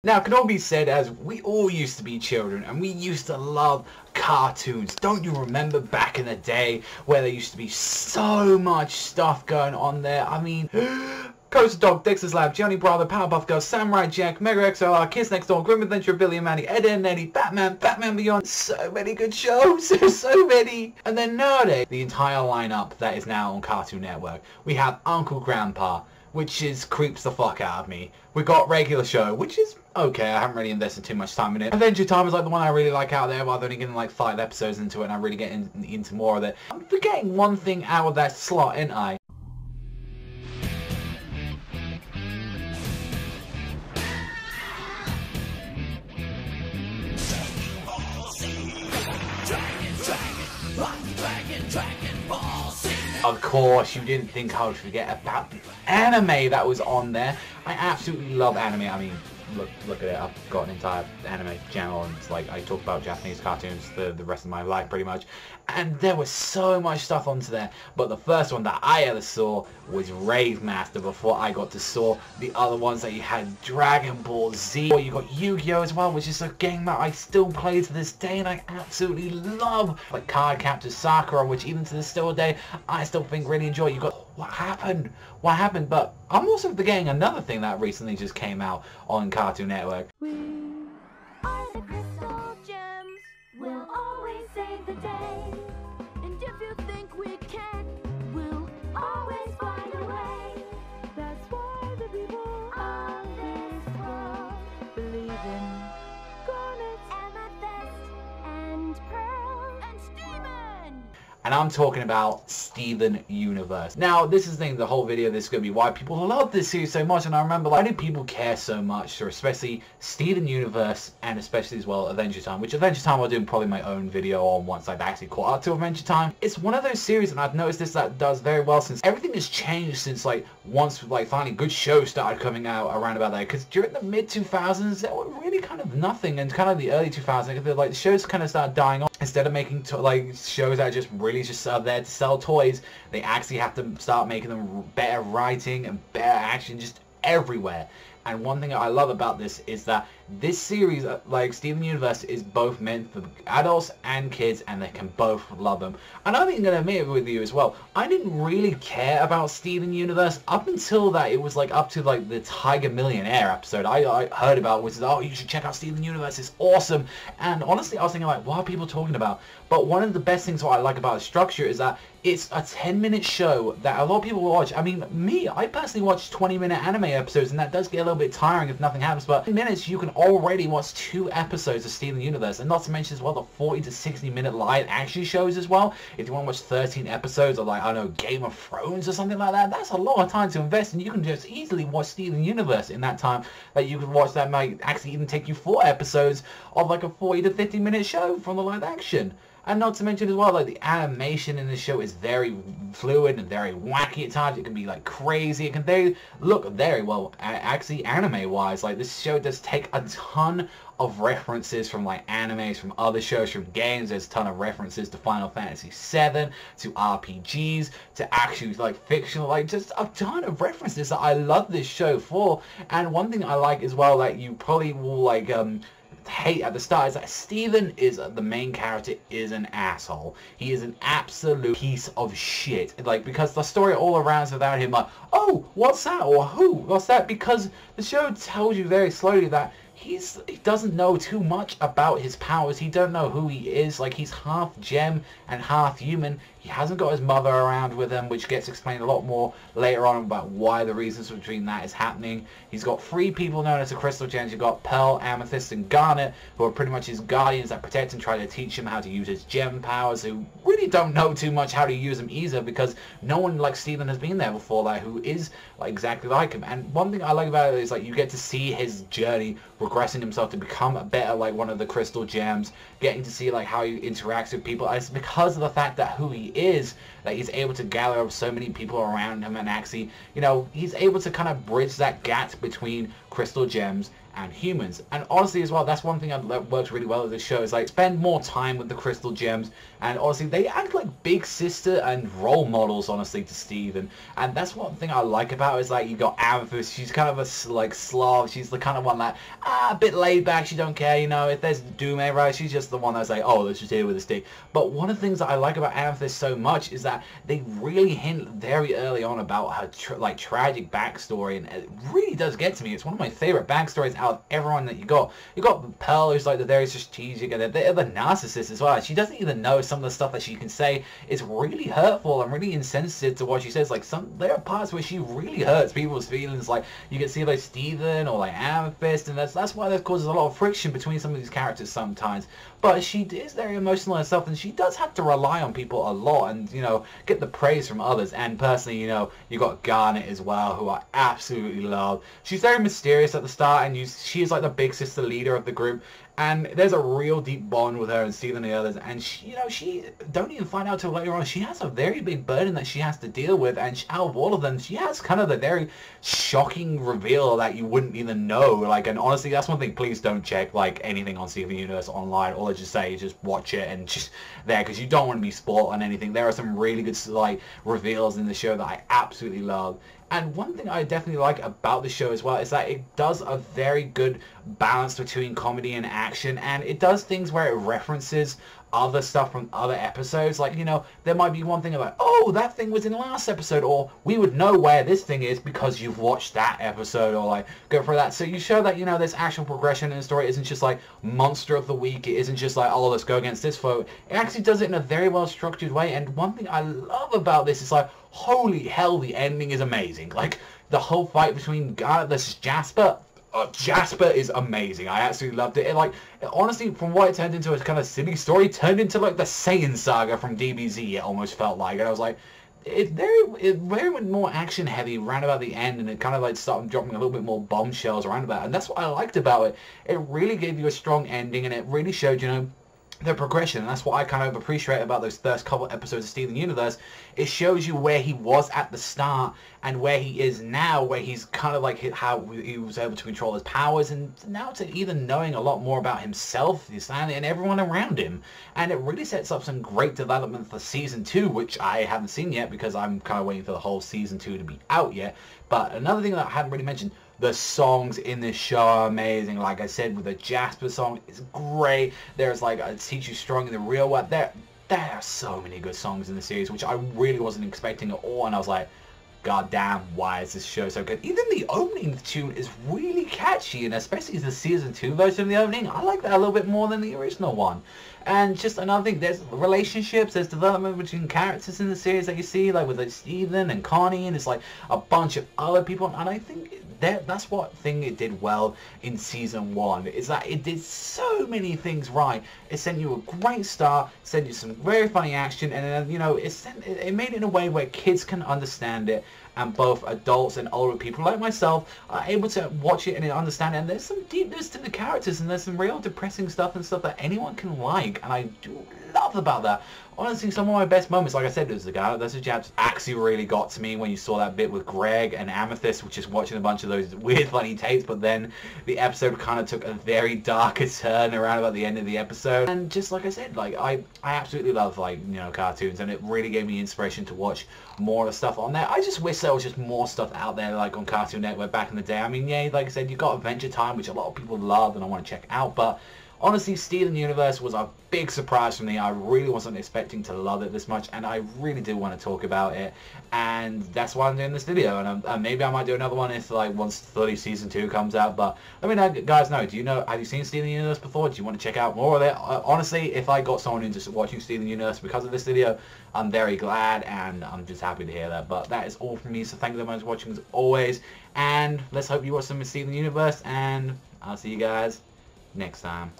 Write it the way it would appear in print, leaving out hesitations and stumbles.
Now, it can all be said as we all used to be children and we used to love cartoons. Don't you remember back in the day where there used to be so much stuff going on there? I mean, Coast Dog, Dexter's Lab, Johnny Bravo, Powerpuff Girls, Samurai Jack, Mega XLR, Kids Next Door, Grim Adventure of Billy and Mandy, Ed and Eddie, Batman, Batman Beyond. So many good shows. So many. And then nowadays, the entire lineup that is now on Cartoon Network. We have Uncle Grandpa, which creeps the fuck out of me. We got Regular Show, which is okay. I haven't really invested too much time in it. Adventure Time is like the one I really like out there, but I've only getting like 5 episodes into it and I really get into more of it. I'm forgetting one thing out of that slot, ain't I? Of course, you didn't think I would forget about the anime that was on there. I absolutely love anime. I mean, look at it. I've got an entire anime channel, and it's like I talk about Japanese cartoons the rest of my life, pretty much. And there was so much stuff onto there. But the first one that I ever saw was Rave Master before I got to saw the other ones that you had Dragon Ball Z. Or you got Yu-Gi-Oh as well, which is a game that I still play to this day and I absolutely love. Like Card Captor Sakura, which even to this still day, I still think really enjoy. You got what happened? What happened? But I'm also forgetting another thing that recently just came out on Cartoon Network. We are the crystal gems. We'll always save the day. And if you think we can, we'll always find a way. That's why the people of this world believe in garnets, amethyst, and pearl, and Stven. And I'm talking about Stven Universe. Now, this is the thing, the whole video, this is going to be why people love this series so much. And I remember, like, why did people care so much for especially Stven Universe and especially as well Adventure Time, which Adventure Time I'll do probably my own video on once I've actually caught up to Adventure Time. It's one of those series, and I've noticed this, that does very well since everything has changed since, like, once, like, finally good shows started coming out around about there. Because during the mid-2000s, there were really kind of nothing, and kind of the early 2000s, like, the shows kind of started dying off. Instead of making, like, shows that just really just are there to sell toys, they actually have to start making them better writing and better action just everywhere. And one thing I love about this is that this series, like Stven Universe, is both meant for adults and kids, and they can both love them. And I'm even going to admit it with you as well, I didn't really care about Stven Universe up until that it was like up to like the Tiger Millionaire episode. I heard about was, oh, you should check out Stven Universe, it's awesome. And honestly, I was thinking like, what are people talking about? But one of the best things what I like about the structure is that it's a 10-minute show that a lot of people watch. I mean, I personally watch 20-minute anime episodes, and that does get a little bit tiring if nothing happens. But in minutes, you can already watch 2 episodes of Stven Universe, and not to mention as well the 40 to 60-minute live action shows as well. If you want to watch 13 episodes of, like, I don't know, Game of Thrones or something like that, that's a lot of time to invest, and you can just easily watch Stven Universe in that time. That you can watch that might actually even take you 4 episodes of like a 40 to 50-minute show from the live action. And not to mention as well, like, the animation in the show is very fluid and very wacky at times. It can be like crazy. It can look very well, actually anime-wise. Like, this show does take a ton of references from like animes, from other shows, from games. There's a ton of references to Final Fantasy VII, to RPGs, to actually like fictional, like just a ton of references that I love this show for. And one thing I like as well, like, you probably will like hate at the start, is that Stven is the main character is an asshole. He is an absolute piece of shit. Like, because the story all around is without him like, oh, what's that? Or who? What's that? Because the show tells you very slowly that he doesn't know too much about his powers. He don't know who he is. Like, he's half gem and half human. He hasn't got his mother around with him, which gets explained a lot more later on about why the reasons between that is happening. He's got 3 people known as the Crystal Gems. You've got Pearl, Amethyst, and Garnet, who are pretty much his guardians that protect and try to teach him how to use his gem powers, who really don't know too much how to use them either, because no one like Stven has been there before, like, who is like exactly like him. And one thing I like about it is, like, you get to see his journey progressing himself to become a better, like, one of the Crystal Gems, getting to see like how he interacts with people. It's because of the fact that who he is that he's able to gather up so many people around him, and actually, you know, he's able to kind of bridge that gap between Crystal Gems and humans. And honestly as well, that's one thing that works really well with this show, is like spend more time with the crystal gems, and honestly they act like big sister and role models honestly to Stven. And that's one thing I like about it, is like you got Amethyst, she's kind of a like Slav, she's the kind of one that a bit laid back, she don't care, you know, if there's Doom, right, she's just the one that's like, oh, let's just deal with this thing. But one of the things that I like about Amethyst so much is that they really hint very early on about her tragic backstory, and it really does get to me. It's one of my favorite backstories out of everyone that you got. You got Pearl, who's like the very strategic, and they're the narcissist as well. She doesn't even know some of the stuff that she can say is really hurtful and really insensitive to what she says. Like there are parts where she really hurts people's feelings. Like you can see like Stven or like Amethyst, and that's why that causes a lot of friction between some of these characters sometimes. But she is very emotional herself, and she does have to rely on people a lot, and you know, get the praise from others. And personally, you know, you got Garnet as well, who I absolutely love. She's very mysterious at the start, and she is like the big sister leader of the group. And there's a real deep bond with her and Stven and the others. And she, you know, she don't even find out till later on. She has a very big burden that she has to deal with. And out of all of them, she has kind of the very shocking reveal that you wouldn't even know. Like, and honestly, that's one thing. Please don't check like anything on Steven Universe online. All I just say is just watch it and just there, because you don't want to be spoiled on anything. There are some really good like reveals in the show that I absolutely love. And one thing I definitely like about the show as well is that it does a very good balance between comedy and action, and it does things where it references other stuff from other episodes. Like, you know, there might be one thing about, oh, that thing was in last episode, or we would know where this thing is because you've watched that episode, or like go for that. So you show that, you know, there's actual progression in the story. It isn't just like monster of the week. It isn't just like, oh, let's go against this foe. It actually does it in a very well structured way. And one thing I love about this is like, holy hell, the ending is amazing. Like the whole fight between Garnet versus Jasper. Jasper is amazing. I absolutely loved it. Honestly, from what it turned into a kind of silly story, it turned into like the Saiyan saga from DBZ. It almost felt like, and I was like, it very much more action heavy around about the end, and it kind of like started dropping a little bit more bombshells around about it. And that's what I liked about it. It really gave you a strong ending, and it really showed, you know, the progression. And that's what I kind of appreciate about those first couple episodes of Steven Universe. It shows you where he was at the start and where he is now, where he's kind of like how he was able to control his powers, and now to even knowing a lot more about himself, his family, and everyone around him. And it really sets up some great development for season 2, which I haven't seen yet because I'm kind of waiting for the whole season 2 to be out yet. But another thing that I hadn't really mentioned, the songs in this show are amazing. Like I said, with the Jasper song, it's great. There's like a Teach You Strong in the Real World. There are so many good songs in the series, which I really wasn't expecting at all. And I was like, God damn, why is this show so good? Even the opening tune is really catchy, and especially the season 2 version of the opening, I like that a little bit more than the original one. And just another thing, there's relationships, there's development between characters in the series that you see, like with like Stven and Connie, and it's like a bunch of other people. And I think that's what thing it did well in season 1, is that it did so many things right. It sent you a great start, sent you some very funny action, and then, you know, it made it in a way where kids can understand it, and both adults and older people like myself are able to watch it and understand it. And there's some deepness to the characters, and there's some real depressing stuff and stuff that anyone can like, and I do love about that. Honestly, some of my best moments, like I said, was the guy that's a jab actually really got to me when you saw that bit with Greg and Amethyst, which is watching a bunch of those weird funny tapes. But then the episode kind of took a very darker turn around about the end of the episode. And just like I said, like I absolutely love, like, you know, cartoons, and it really gave me inspiration to watch more of the stuff on there. I just wish there was just more stuff out there like on Cartoon Network back in the day. I mean, yeah, like I said, you got Adventure Time, which a lot of people love and I want to check out, but honestly, Steven Universe was a big surprise for me. I really wasn't expecting to love it this much, and I really do want to talk about it, and that's why I'm doing this video. And maybe I might do another one if, like, once season 2 comes out. But let me know, guys, know, have you seen Steven Universe before? Do you want to check out more of it? Honestly, if I got someone into watching Steven Universe because of this video, I'm very glad, and I'm just happy to hear that. But that is all from me, so thank you so much for watching as always, and let's hope you watch some Steven Universe, and I'll see you guys next time.